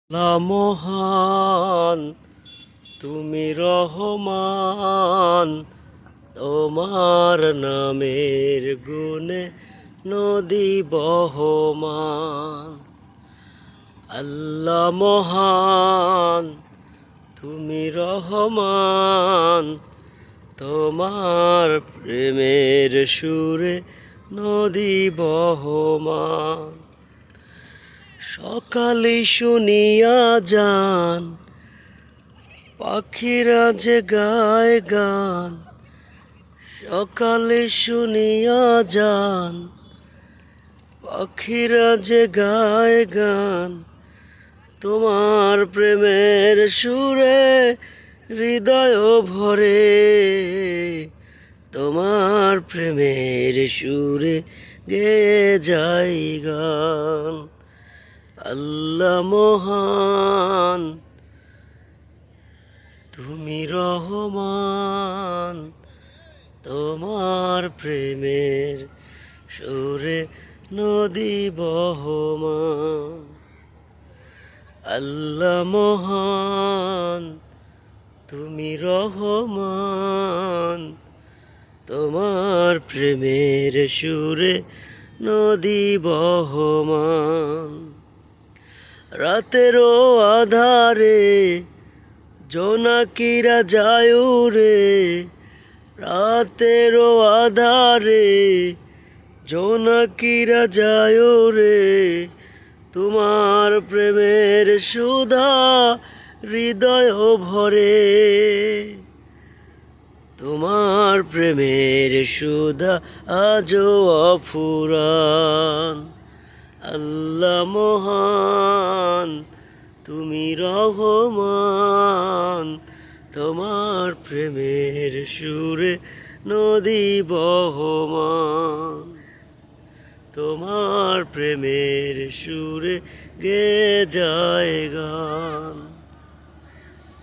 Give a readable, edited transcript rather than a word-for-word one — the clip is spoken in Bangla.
আল্লাহ মহান, তুমি রহমান, তোমার নামের গুণে নদী বহমান। আল্লাহ মহান, তুমি রহমান, তোমার প্রেমের সুরে নদী বহমান। সকালে শুনিয়া যান, পাখিরা যে গায় গান। সকালে শুনিয়া যান, পাখিরা যে গায় গান। তোমার প্রেমের সুরে হৃদয় ভরে, তোমার প্রেমের সুরে গেয়ে যাই গান। আল্লাহ মহান, তুমি রহমান, তোমার প্রেমের সুরে নদী বহমান। আল্লাহ মহান, তুমি রহমান, তোমার প্রেমের সুরে নদী বহমান। রাতেরও আধারে জোনাকিরা যায় রে, রাতেরও আধারে জোনাকিরা যায় রে। তোমার প্রেমের সুধা হৃদয় ভরে, তোমার প্রেমের সুধা আজও অফুরান। আল্লাহ মহান, তুমি রহমান, তোমার প্রেমের সুরে নদী বহমান। তোমার প্রেমের সুরে গে যায় গান।